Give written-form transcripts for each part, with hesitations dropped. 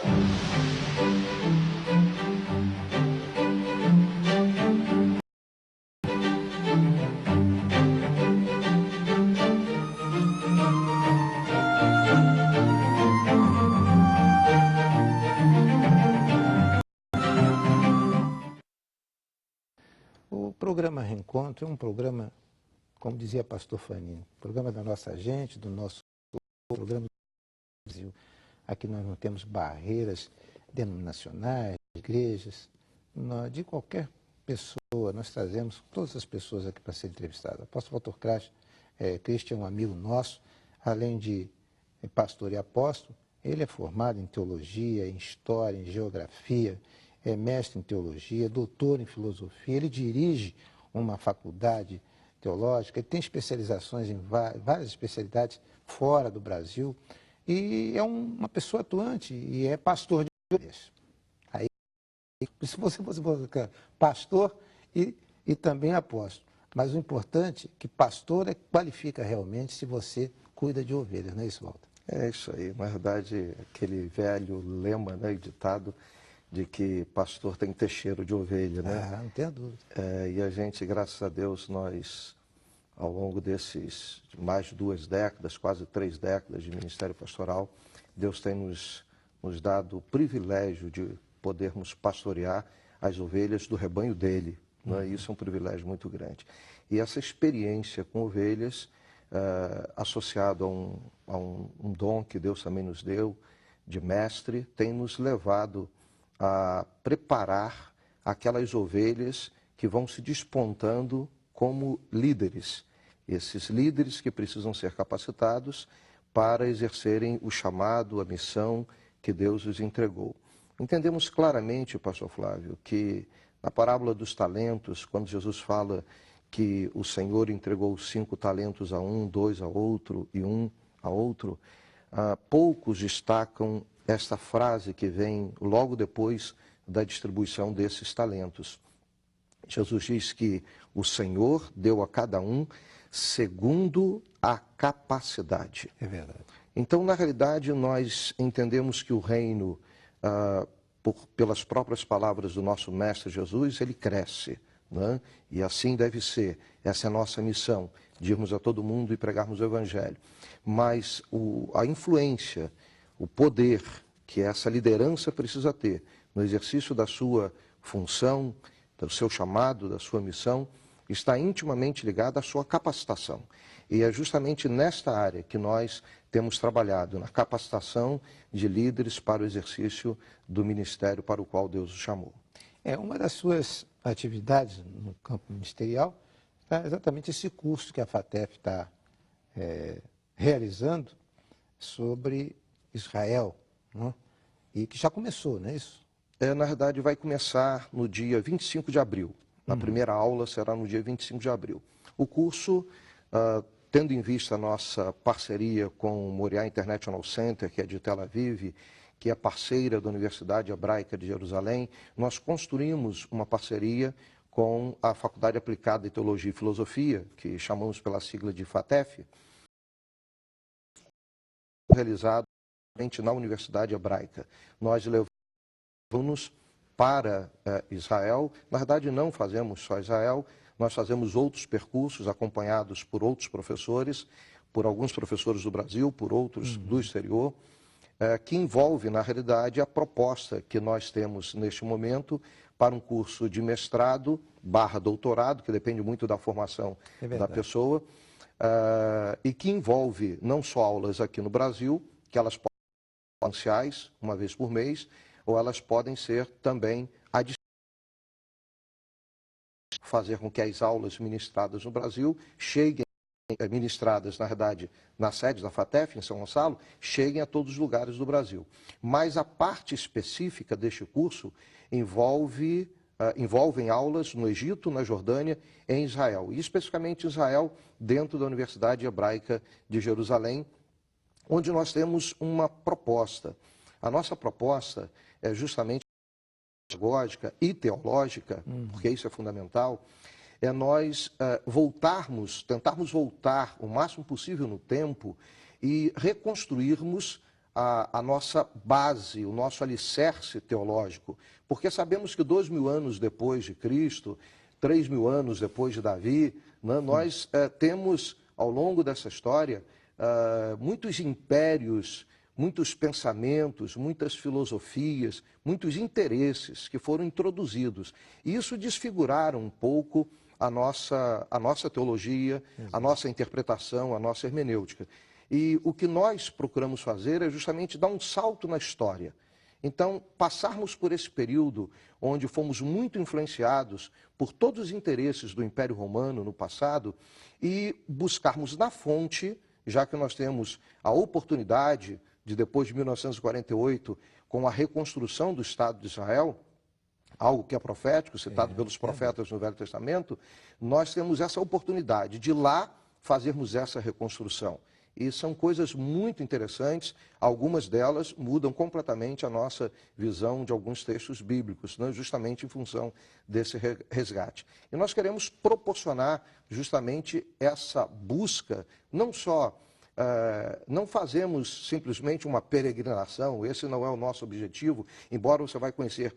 O programa Reencontro é um programa, como dizia pastor Fanini, programa da nossa gente, do nosso programa do Brasil. Aqui nós não temos barreiras denominacionais, igrejas, de qualquer pessoa. Nós trazemos todas as pessoas aqui para serem entrevistadas. O apóstolo Walter Christian é um amigo nosso, além de pastor e apóstolo, ele é formado em teologia, em história, em geografia, é mestre em teologia, doutor em filosofia, ele dirige uma faculdade teológica, ele tem especializações em várias especialidades fora do Brasil e é uma pessoa atuante e é pastor de ovelhas. Aí, se você fosse pastor e também apóstolo, mas o importante é que pastor qualifica realmente se você cuida de ovelhas, não é isso, Walter? É isso aí, na verdade, aquele velho lema, né, ditado, de que pastor tem que ter cheiro de ovelha, né? Ah, não tenho dúvida. E a gente, graças a Deus, nós, ao longo desses mais de 2 décadas, quase 3 décadas de ministério pastoral, Deus tem nos dado o privilégio de podermos pastorear as ovelhas do rebanho dele, né? Isso é um privilégio muito grande. E essa experiência com ovelhas, associado a um dom que Deus também nos deu, de mestre, tem nos levado a preparar aquelas ovelhas que vão se despontando como líderes. Esses líderes que precisam ser capacitados para exercerem o chamado, a missão que Deus os entregou. Entendemos claramente, pastor Flávio, que na parábola dos talentos, quando Jesus fala que o Senhor entregou 5 talentos a um, 2 a outro e 1 a outro, poucos destacam esta frase que vem logo depois da distribuição desses talentos. Jesus diz que o Senhor deu a cada um segundo a capacidade. É verdade. Então, na realidade, nós entendemos que o reino, pelas próprias palavras do nosso Mestre Jesus, ele cresce, né? E assim deve ser. Essa é a nossa missão, de irmos a todo mundo e pregarmos o Evangelho. Mas a influência, o poder que essa liderança precisa ter no exercício da sua função, do seu chamado, da sua missão, está intimamente ligado à sua capacitação. E é justamente nesta área que nós temos trabalhado, na capacitação de líderes para o exercício do ministério para o qual Deus os chamou. Uma das suas atividades no campo ministerial é exatamente esse curso que a FATEF está realizando sobre Israel, né? E que já começou, não é isso? Na verdade, vai começar no dia 25 de abril. A primeira aula será no dia 25 de abril. O curso, tendo em vista a nossa parceria com o Moriah International Center, que é de Tel Aviv, que é parceira da Universidade Hebraica de Jerusalém, nós construímos uma parceria com a Faculdade Aplicada de Teologia e Filosofia, que chamamos pela sigla de FATEF, realizado na Universidade Hebraica. Nós levamos alunos para Israel. Na verdade, não fazemos só Israel, nós fazemos outros percursos acompanhados por outros professores, por alguns professores do Brasil, por outros do exterior, que envolve, na realidade, a proposta que nós temos neste momento para um curso de mestrado / doutorado, que depende muito da formação da pessoa, e que envolve não só aulas aqui no Brasil, que elas podem ser presenciais, uma vez por mês, ou elas podem ser também à distância, fazer com que as aulas ministradas no Brasil cheguem, ministradas, na verdade, na sede da FATEF, em São Gonçalo, cheguem a todos os lugares do Brasil. Mas a parte específica deste curso envolvem aulas no Egito, na Jordânia, em Israel. E especificamente Israel, dentro da Universidade Hebraica de Jerusalém, onde nós temos uma proposta. A nossa proposta é justamente pedagógica e teológica, porque isso é fundamental, é nós tentarmos voltar o máximo possível no tempo e reconstruirmos a nossa base, o nosso alicerce teológico, porque sabemos que 2000 anos depois de Cristo, 3000 anos depois de Davi, né, nós temos, ao longo dessa história, muitos impérios, muitos pensamentos, muitas filosofias, muitos interesses que foram introduzidos. E isso desfiguraram um pouco a nossa teologia, a nossa interpretação, a nossa hermenêutica. E o que nós procuramos fazer é justamente dar um salto na história. Então, passarmos por esse período onde fomos muito influenciados por todos os interesses do Império Romano no passado e buscarmos na fonte, já que nós temos a oportunidade de, depois de 1948, com a reconstrução do Estado de Israel, algo que é profético, citado pelos profetas no Velho Testamento, nós temos essa oportunidade de lá fazermos essa reconstrução. E são coisas muito interessantes, algumas delas mudam completamente a nossa visão de alguns textos bíblicos, né, justamente em função desse resgate. E nós queremos proporcionar justamente essa busca, não só, não fazemos simplesmente uma peregrinação, esse não é o nosso objetivo, embora você vai conhecer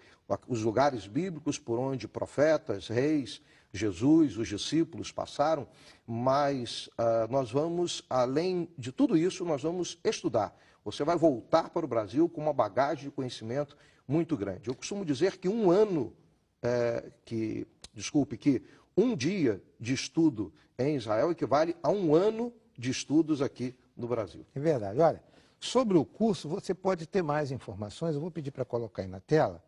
os lugares bíblicos por onde profetas, reis, Jesus, os discípulos passaram, mas nós vamos, além de tudo isso, nós vamos estudar. Você vai voltar para o Brasil com uma bagagem de conhecimento muito grande. Eu costumo dizer que que um dia de estudo em Israel equivale a um ano de estudos aqui no Brasil. É verdade. Olha, sobre o curso, você pode ter mais informações. Eu vou pedir para colocar aí na tela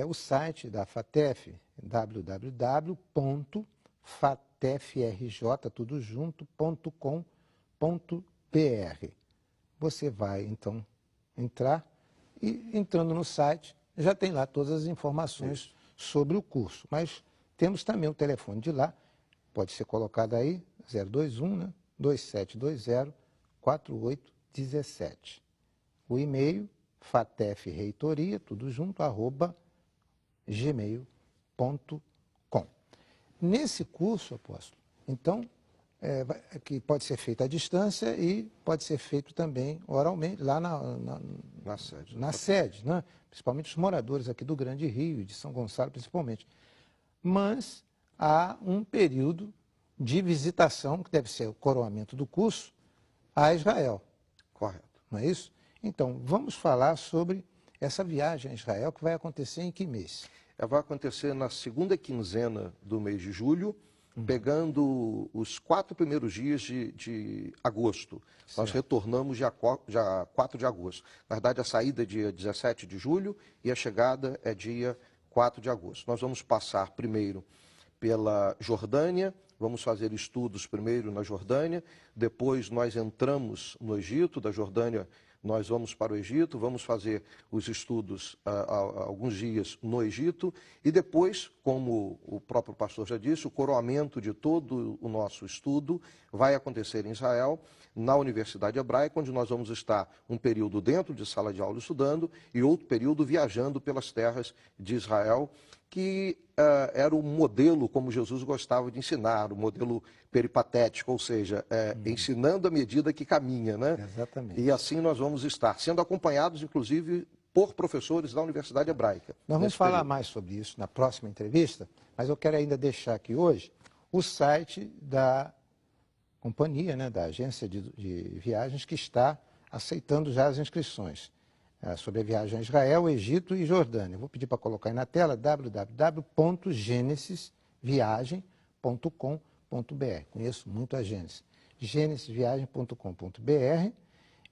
o site da FATEF, www.fatefrj.com.br. Você vai, então, entrar e, entrando no site, já tem lá todas as informações sobre o curso. Mas temos também o telefone de lá, pode ser colocado aí, 021, né? 2720-4817. O e-mail, fatefreitoria, tudo junto, @gmail.com. Nesse curso, apóstolo, então, que pode ser feito à distância e pode ser feito também oralmente, lá na sede, né? Principalmente os moradores aqui do Grande Rio e de São Gonçalo, principalmente. Mas há um período de visitação, que deve ser o coroamento do curso, a Israel. Correto. Não é isso? Então, vamos falar sobre essa viagem a Israel, que vai acontecer em que mês? Vai acontecer na segunda quinzena do mês de julho, pegando os 4 primeiros dias de agosto. Certo. Nós retornamos dia 4 de agosto. Na verdade, a saída é dia 17 de julho e a chegada é dia 4 de agosto. Nós vamos passar primeiro pela Jordânia, vamos fazer estudos primeiro na Jordânia, depois nós entramos no Egito, da Jordânia nós vamos para o Egito, vamos fazer os estudos alguns dias no Egito e depois, como o próprio pastor já disse, o coroamento de todo o nosso estudo vai acontecer em Israel, na Universidade Hebraica, onde nós vamos estar um período dentro de sala de aula estudando e outro período viajando pelas terras de Israel, que era o modelo como Jesus gostava de ensinar, o modelo peripatético, ou seja, ensinando à medida que caminha, né? Exatamente. E assim nós vamos estar, sendo acompanhados, inclusive, por professores da Universidade Hebraica. Nós vamos falar mais sobre isso na próxima entrevista, mas eu quero ainda deixar aqui hoje o site da companhia, né, da agência de viagens, que está aceitando já as inscrições sobre a viagem a Israel, Egito e Jordânia. Vou pedir para colocar aí na tela www.genesisviagem.com.br. Conheço muito a Gênesis. genesisviagem.com.br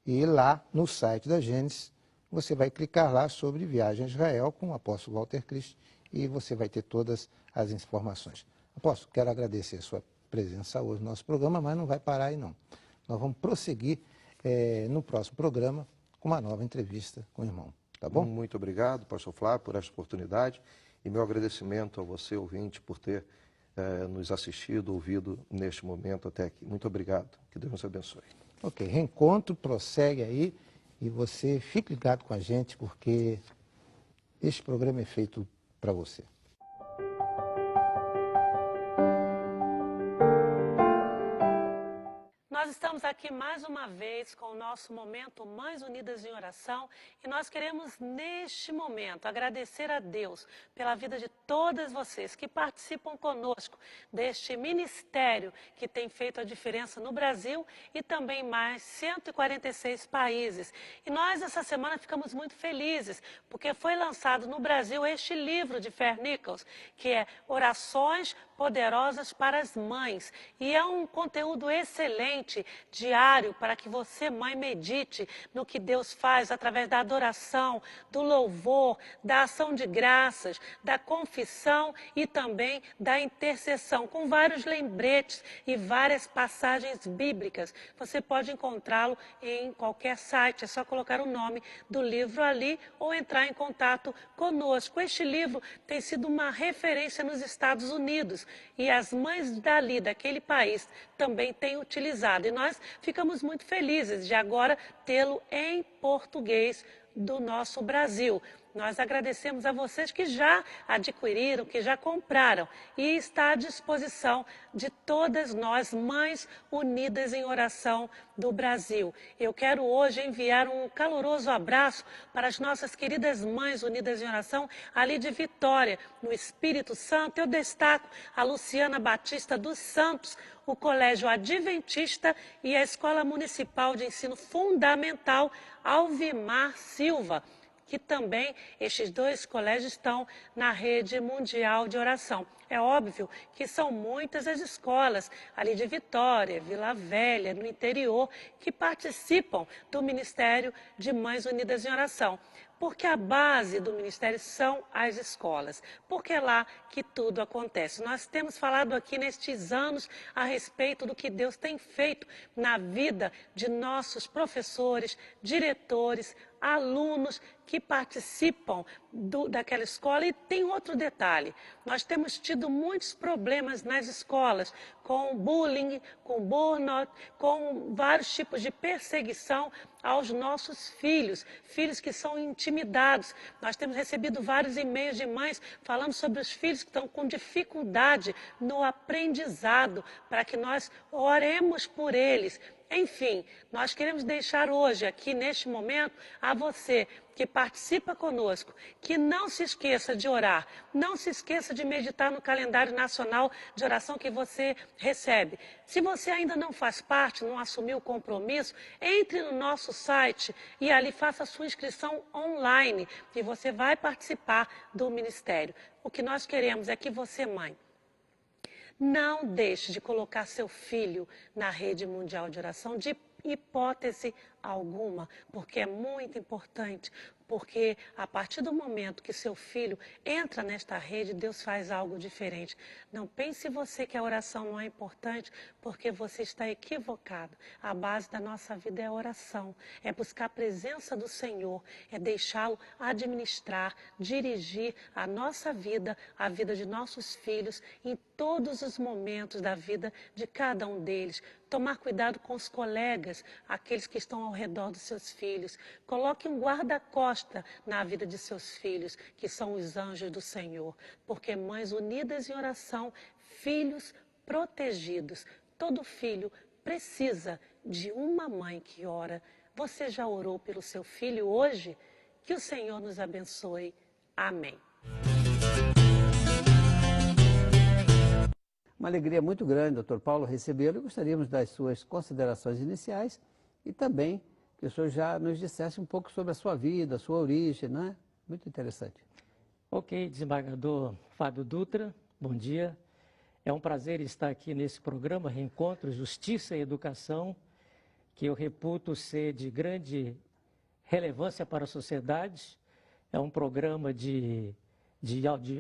e lá no site da Gênesis você vai clicar lá sobre viagem a Israel com o apóstolo Walter Christ e você vai ter todas as informações. Apóstolo, quero agradecer a sua presença hoje no nosso programa, mas não vai parar aí não. Nós vamos prosseguir no próximo programa com uma nova entrevista com o irmão, tá bom? Muito obrigado, pastor Flávio, por essa oportunidade e meu agradecimento a você, ouvinte, por ter nos assistido, ouvido neste momento até aqui. Muito obrigado, que Deus nos abençoe. Ok, reencontro prossegue aí e você fique ligado com a gente porque este programa é feito para você. Nós estamos Estamos aqui mais uma vez com o nosso momento Mães Unidas em Oração e nós queremos neste momento agradecer a Deus pela vida de todas vocês que participam conosco deste ministério que tem feito a diferença no Brasil e também em mais 146 países. E nós essa semana ficamos muito felizes porque foi lançado no Brasil este livro de Fer Nichols, que é Orações Poderosas para as Mães, e é um conteúdo excelente, diário, para que você, mãe, medite no que Deus faz através da adoração, do louvor, da ação de graças, da confissão e também da intercessão, com vários lembretes e várias passagens bíblicas. Você pode encontrá-lo em qualquer site, é só colocar o nome do livro ali ou entrar em contato conosco. Este livro tem sido uma referência nos Estados Unidos e as mães dali, daquele país, também têm utilizado. E nós ficamos muito felizes de agora tê-lo em português do nosso Brasil. Nós agradecemos a vocês que já adquiriram, que já compraram e está à disposição de todas nós, Mães Unidas em Oração do Brasil. Eu quero hoje enviar um caloroso abraço para as nossas queridas Mães Unidas em Oração ali de Vitória, no Espírito Santo. Eu destaco a Luciana Batista dos Santos, o Colégio Adventista e a Escola Municipal de Ensino Fundamental Alvimar Silva, que também estes dois colégios estão na rede mundial de oração. É óbvio que são muitas as escolas ali de Vitória, Vila Velha, no interior, que participam do Ministério de Mães Unidas em Oração. Porque a base do ministério são as escolas, porque é lá que tudo acontece. Nós temos falado aqui nestes anos a respeito do que Deus tem feito na vida de nossos professores, diretores, alunos que participam daquela escola. E tem outro detalhe, nós temos tido muitos problemas nas escolas, com bullying, com burnout, com vários tipos de perseguição aos nossos filhos, filhos que são intimidados. Nós temos recebido vários e-mails de mães falando sobre os filhos que estão com dificuldade no aprendizado, para que nós oremos por eles. Enfim, nós queremos deixar hoje, aqui neste momento, a você que participa conosco, que não se esqueça de orar, não se esqueça de meditar no calendário nacional de oração que você recebe. Se você ainda não faz parte, não assumiu o compromisso, entre no nosso site e ali faça a sua inscrição online e você vai participar do ministério. O que nós queremos é que você, mãe, não deixe de colocar seu filho na rede mundial de oração de hipótese alguma, porque é muito importante, porque a partir do momento que seu filho entra nesta rede, Deus faz algo diferente. Não pense você que a oração não é importante, porque você está equivocado. A base da nossa vida é a oração, é buscar a presença do Senhor, é deixá-lo administrar, dirigir a nossa vida, a vida de nossos filhos, em todos os momentos da vida de cada um deles. Tomar cuidado com os colegas, aqueles que estão ao redor dos seus filhos. Coloque um guarda-costa na vida de seus filhos, que são os anjos do Senhor. Porque mães unidas em oração, filhos protegidos. Todo filho precisa de uma mãe que ora. Você já orou pelo seu filho hoje? Que o Senhor nos abençoe. Amém. Uma alegria muito grande, doutor Paulo, recebê-lo, e gostaríamos das suas considerações iniciais e também que o senhor já nos dissesse um pouco sobre a sua vida, a sua origem, não é? Muito interessante. Ok, desembargador Fábio Dutra, bom dia. É um prazer estar aqui nesse programa Reencontro, Justiça e Educação, que eu reputo ser de grande relevância para a sociedade. É um programa de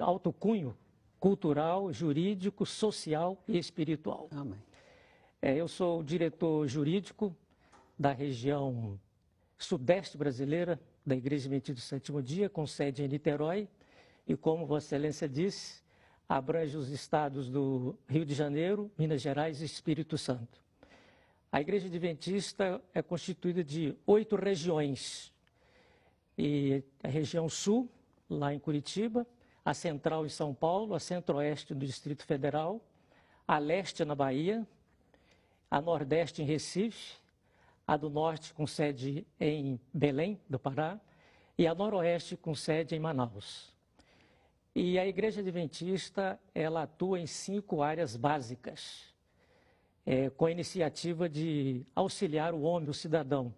alto cunho cultural, jurídico, social e espiritual. Amém. Eu sou o diretor jurídico da região sudeste brasileira da Igreja Adventista do Sétimo Dia, com sede em Niterói, e como Vossa Excelência disse, abrange os estados do Rio de Janeiro, Minas Gerais e Espírito Santo. A Igreja Adventista é constituída de 8 regiões, e a região sul, lá em Curitiba, a central em São Paulo, a centro-oeste do Distrito Federal, a leste na Bahia, a Nordeste em Recife, a do Norte com sede em Belém, do Pará, e a Noroeste com sede em Manaus. E a Igreja Adventista, ela atua em 5 áreas básicas, com a iniciativa de auxiliar o homem, o cidadão.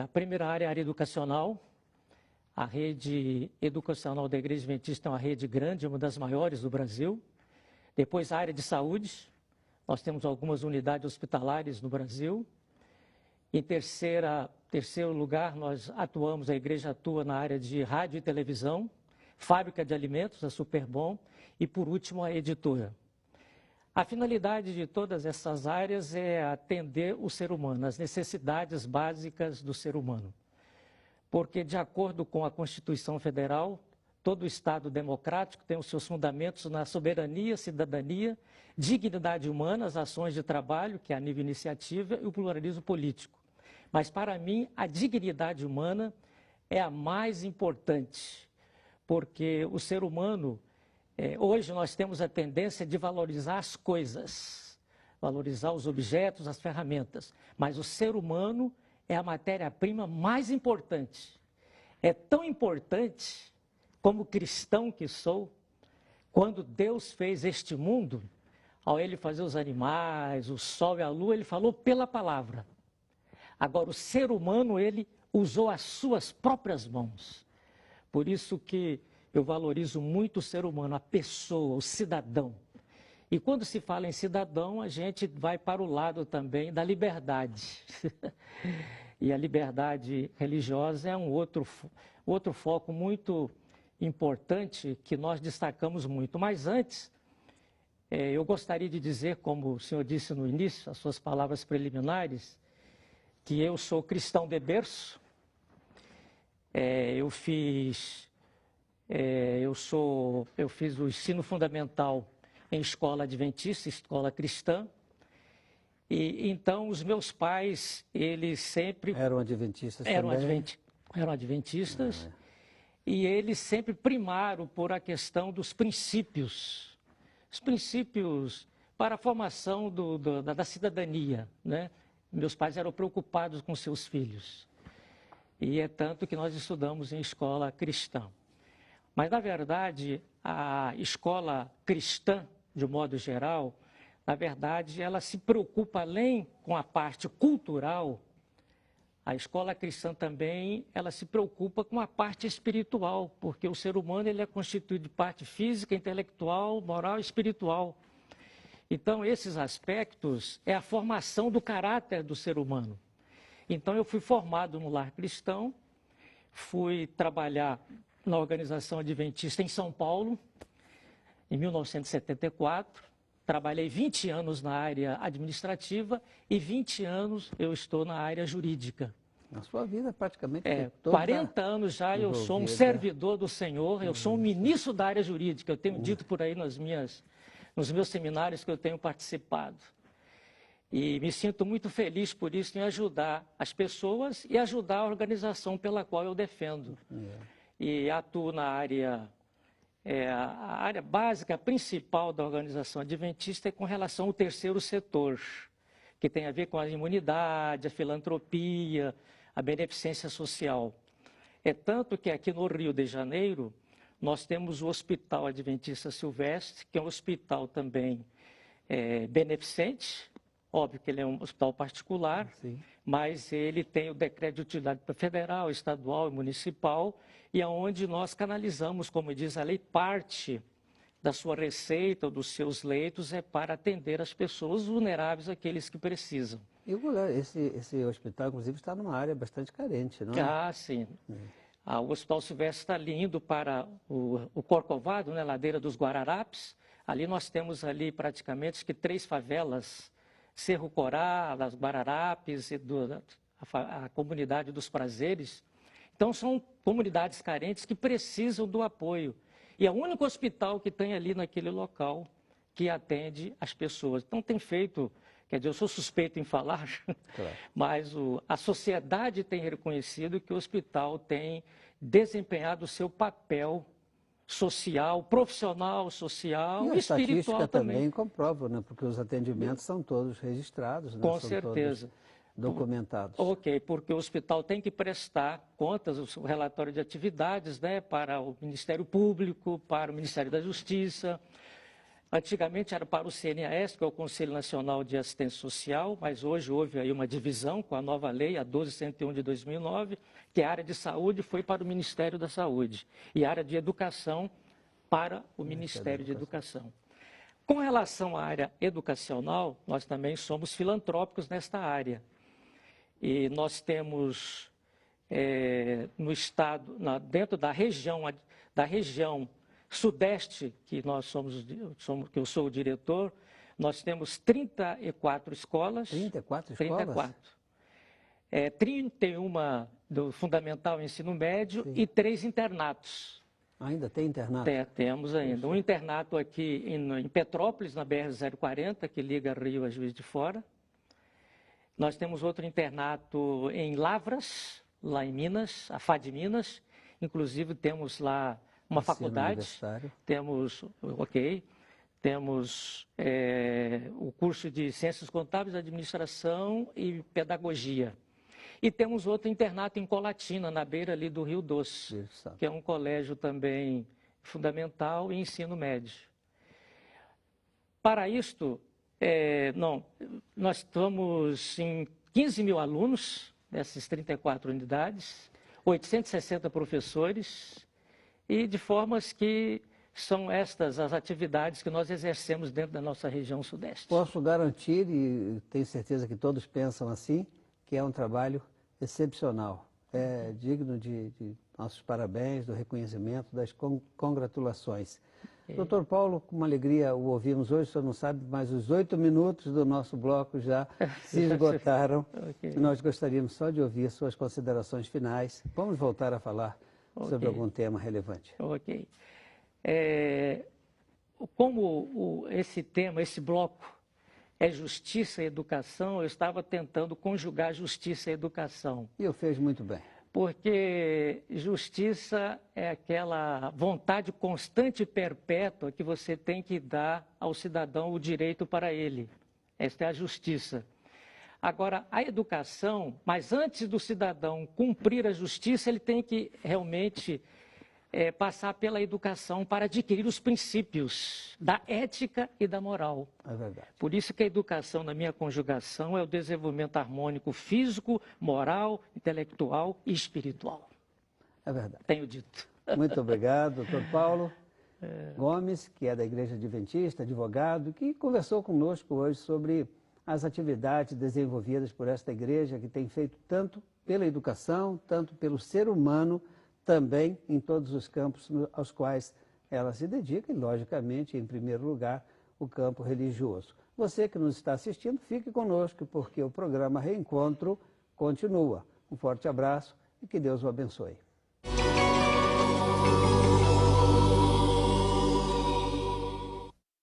A primeira área é a área educacional. A rede educacional da Igreja Adventista é uma rede grande, uma das maiores do Brasil. Depois, a área de saúde. Nós temos algumas unidades hospitalares no Brasil. Em terceiro lugar, a igreja atua na área de rádio e televisão, fábrica de alimentos, a Superbom, e por último, a editora. A finalidade de todas essas áreas é atender o ser humano, as necessidades básicas do ser humano. Porque, de acordo com a Constituição Federal, todo Estado democrático tem os seus fundamentos na soberania, cidadania, dignidade humana, as ações de trabalho, que é a nível iniciativa, e o pluralismo político. Mas, para mim, a dignidade humana é a mais importante, porque o ser humano, hoje nós temos a tendência de valorizar as coisas, valorizar os objetos, as ferramentas, mas o ser humano é a matéria-prima mais importante. É tão importante, como cristão que sou, quando Deus fez este mundo, ao Ele fazer os animais, o sol e a lua, Ele falou pela palavra. Agora, o ser humano, Ele usou as suas próprias mãos. Por isso que eu valorizo muito o ser humano, a pessoa, o cidadão. E quando se fala em cidadão, a gente vai para o lado também da liberdade. E a liberdade religiosa é um outro foco muito importante que nós destacamos muito. Mas antes, eu gostaria de dizer, como o senhor disse no início, as suas palavras preliminares, que eu sou cristão de berço. Eu fiz o ensino fundamental em escola adventista, escola cristã. E então os meus pais, eles sempre eram adventistas também? Eram adventistas. E eles sempre primaram por a questão dos princípios. Os princípios para a formação da cidadania, né? Meus pais eram preocupados com seus filhos. E é tanto que nós estudamos em escola cristã. Mas, na verdade, a escola cristã, de um modo geral, na verdade, ela se preocupa além com a parte cultural. A escola cristã também, ela se preocupa com a parte espiritual, porque o ser humano ele é constituído de parte física, intelectual, moral e espiritual. Então, esses aspectos é a formação do caráter do ser humano. Então, eu fui formado no lar cristão, fui trabalhar na Organização Adventista em São Paulo, em 1974. Trabalhei 20 anos na área administrativa e 20 anos eu estou na área jurídica. Na sua vida, praticamente toda 40 anos já eu sou um servidor do Senhor, eu sou um ministro da área jurídica. Eu tenho dito por aí nos meus seminários que eu tenho participado. E me sinto muito feliz por isso, em ajudar as pessoas e ajudar a organização pela qual eu defendo. E atuo na área, a área básica, principal da organização adventista é com relação ao terceiro setor, que tem a ver com a imunidade, a filantropia, a beneficência social. É tanto que aqui no Rio de Janeiro, nós temos o Hospital Adventista Silvestre, que é um hospital também beneficente. Óbvio que ele é um hospital particular, sim, mas ele tem o decreto de utilidade federal, estadual e municipal, e aonde nós canalizamos, como diz a lei, parte da sua receita ou dos seus leitos é para atender as pessoas vulneráveis, aqueles que precisam. E esse hospital, inclusive, está numa área bastante carente, não é? Ah, sim. O Hospital Silvestre está ali indo para o Corcovado, né, ladeira dos Guararapes. Ali nós temos ali praticamente 3 favelas, Cerro Corá, as Guararapes e a comunidade dos Prazeres. Então, são comunidades carentes que precisam do apoio. E é o único hospital que tem ali naquele local que atende as pessoas. Então, tem feito, quer dizer, eu sou suspeito em falar, claro, mas a sociedade tem reconhecido que o hospital tem desempenhado o seu papel social, profissional, social E a e espiritual estatística também. também comprova, né? Porque os atendimentos são todos registrados, né? Com São certeza. todos documentados. Ok, porque o hospital tem que prestar contas, o relatório de atividades, né, para o Ministério Público, para o Ministério da Justiça. Antigamente era para o CNAS, que é o Conselho Nacional de Assistência Social, mas hoje houve aí uma divisão com a nova lei, a 1201 de 2009, que a área de saúde foi para o Ministério da Saúde e a área de educação para o Ministério de Educação. Com relação à área educacional, nós também somos filantrópicos nesta área. E nós temos no estado, dentro da região sudeste, que que eu sou o diretor, nós temos 34 escolas. 34 escolas? 34. 31 do Fundamental Ensino Médio Sim. e 3 internatos. Ainda tem internato? Temos ainda. Um internato aqui em Petrópolis, na BR-040, que liga Rio a Juiz de Fora. Nós temos outro internato em Lavras, lá em Minas, a FAD Minas. Inclusive, temos lá uma faculdade. Temos o curso de Ciências Contábeis, Administração e Pedagogia. E temos outro internato em Colatina, na beira ali do Rio Doce, que é um colégio também fundamental e ensino médio. Para isto, nós estamos em 15 mil alunos, dessas 34 unidades, 860 professores, e de formas que são estas as atividades que nós exercemos dentro da nossa região sudeste. Posso garantir, e tenho certeza que todos pensam assim, que é um trabalho excepcional. É digno de nossos parabéns, do reconhecimento, das congratulações. Doutor Paulo, com uma alegria o ouvimos hoje, o senhor não sabe, mas os 8 minutos do nosso bloco já se esgotaram. Nós gostaríamos só de ouvir suas considerações finais. Vamos voltar a falar sobre algum tema relevante. Ok. Como esse tema, esse bloco, é justiça e educação, eu estava tentando conjugar justiça e educação. E eu fez muito bem. Porque justiça é aquela vontade constante e perpétua que você tem que dar ao cidadão o direito para ele. Esta é a justiça. Agora, a educação, mas antes do cidadão cumprir a justiça, ele tem que realmente passar pela educação para adquirir os princípios da ética e da moral. É verdade. Por isso que a educação, na minha conjugação, é o desenvolvimento harmônico físico, moral, intelectual e espiritual. É verdade. Tenho dito. Muito obrigado, doutor Paulo Gomes, que é da Igreja Adventista, advogado, que conversou conosco hoje sobre as atividades desenvolvidas por esta igreja, que tem feito tanto pela educação, tanto pelo ser humano, também em todos os campos aos quais ela se dedica e, logicamente, em primeiro lugar, o campo religioso. Você que nos está assistindo, fique conosco, porque o programa Reencontro continua. Um forte abraço e que Deus o abençoe.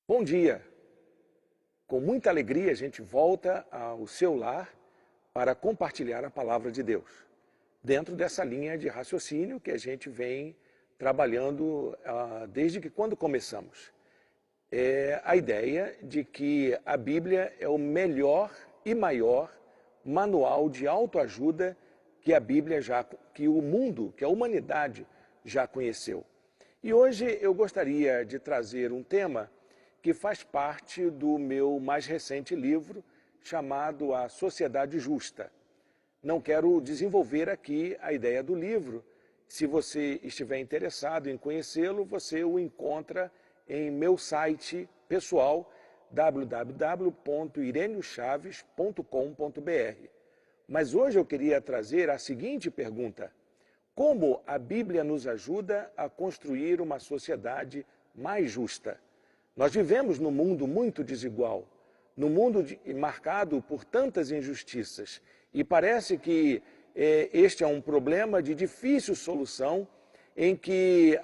Bom dia! Com muita alegria a gente volta ao seu lar para compartilhar a palavra de Deus, dentro dessa linha de raciocínio que a gente vem trabalhando desde que quando começamos. É a ideia de que a Bíblia é o melhor e maior manual de autoajuda que a Bíblia que o mundo, que a humanidade já conheceu. E hoje eu gostaria de trazer um tema que faz parte do meu mais recente livro, chamado A Sociedade Justa. Não quero desenvolver aqui a ideia do livro. Se você estiver interessado em conhecê-lo, você o encontra em meu site pessoal, www.ireniochaves.com.br. Mas hoje eu queria trazer a seguinte pergunta: como a Bíblia nos ajuda a construir uma sociedade mais justa? Nós vivemos num mundo muito desigual, num mundo marcado por tantas injustiças. E parece que este é um problema de difícil solução, em que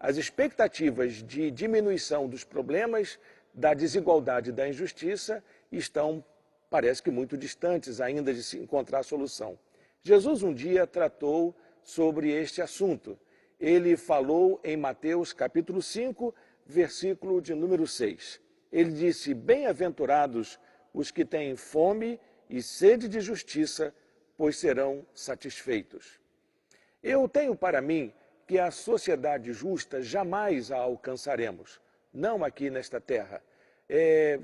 as expectativas de diminuição dos problemas da desigualdade e da injustiça estão, parece que, muito distantes ainda de se encontrar solução. Jesus um dia tratou sobre este assunto. ele falou em Mateus capítulo 5, versículo de número 6. Ele disse: bem-aventurados os que têm fome e sede de justiça, pois serão satisfeitos. Eu tenho para mim que a sociedade justa jamais a alcançaremos, não aqui nesta terra.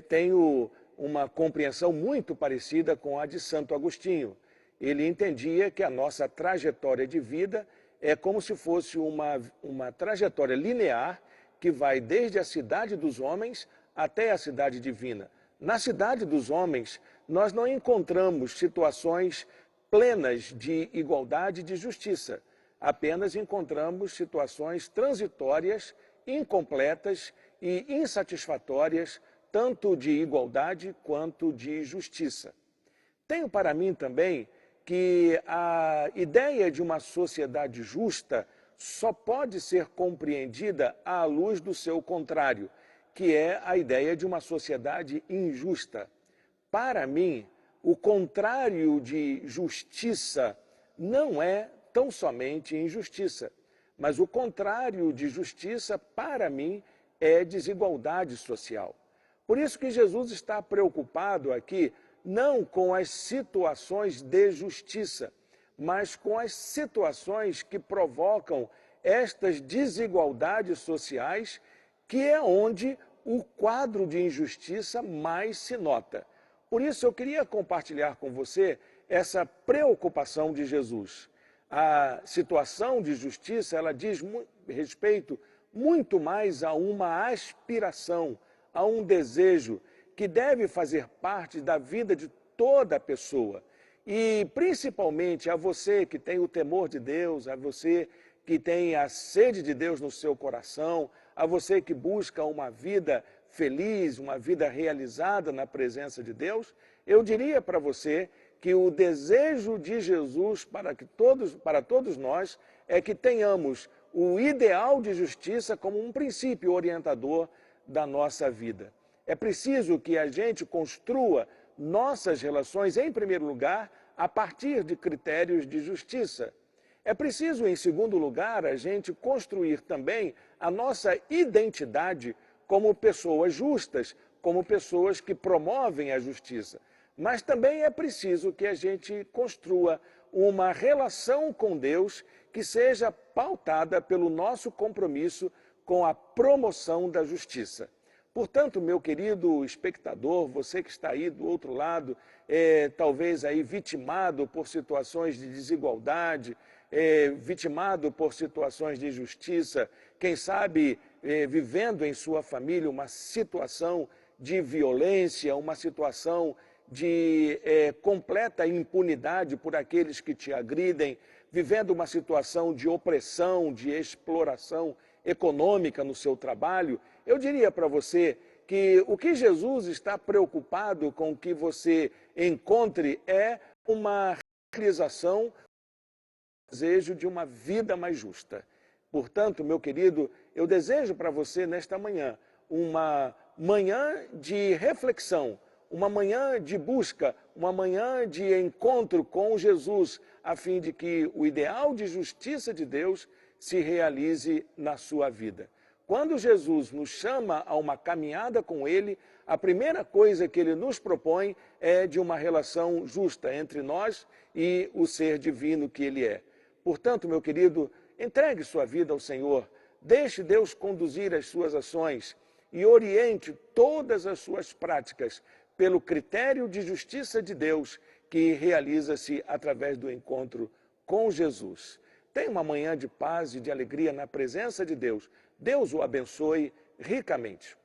Tenho uma compreensão muito parecida com a de Santo Agostinho. Ele entendia que a nossa trajetória de vida é como se fosse uma trajetória linear que vai desde a cidade dos homens até a cidade divina. Na cidade dos homens, nós não encontramos situações plenas de igualdade e de justiça. Apenas encontramos situações transitórias, incompletas e insatisfatórias, tanto de igualdade quanto de justiça. Tenho para mim também que a ideia de uma sociedade justa só pode ser compreendida à luz do seu contrário, que é a ideia de uma sociedade injusta. Para mim, o contrário de justiça não é tão somente injustiça, mas o contrário de justiça, para mim, é desigualdade social. Por isso que Jesus está preocupado aqui não com as situações de justiça, mas com as situações que provocam estas desigualdades sociais, que é onde o quadro de injustiça mais se nota. Por isso eu queria compartilhar com você essa preocupação de Jesus. A situação de justiça, ela diz respeito muito mais a uma aspiração, a um desejo que deve fazer parte da vida de toda pessoa. E principalmente a você que tem o temor de Deus, a você que tem a sede de Deus no seu coração, a você que busca uma vida feliz, uma vida realizada na presença de Deus, eu diria para você que o desejo de Jesus para todos nós é que tenhamos o ideal de justiça como um princípio orientador da nossa vida. É preciso que a gente construa nossas relações, em primeiro lugar, a partir de critérios de justiça. É preciso, em segundo lugar, a gente construir também a nossa identidade como pessoas justas, como pessoas que promovem a justiça. Mas também é preciso que a gente construa uma relação com Deus que seja pautada pelo nosso compromisso com a promoção da justiça. Portanto, meu querido espectador, você que está aí do outro lado, talvez aí vitimado por situações de desigualdade, vitimado por situações de injustiça, quem sabe vivendo em sua família uma situação de violência, uma situação de completa impunidade por aqueles que te agridem, vivendo uma situação de opressão, de exploração econômica no seu trabalho, eu diria para você que o que Jesus está preocupado com que você encontre é uma realização, desejo de uma vida mais justa. Portanto, meu querido, eu desejo para você nesta manhã uma manhã de reflexão, uma manhã de busca, uma manhã de encontro com Jesus, a fim de que o ideal de justiça de Deus se realize na sua vida. Quando Jesus nos chama a uma caminhada com Ele, a primeira coisa que Ele nos propõe é de uma relação justa entre nós e o ser divino que Ele é. Portanto, meu querido, entregue sua vida ao Senhor, deixe Deus conduzir as suas ações e oriente todas as suas práticas pelo critério de justiça de Deus que realiza-se através do encontro com Jesus. Tenha uma manhã de paz e de alegria na presença de Deus. Deus o abençoe ricamente.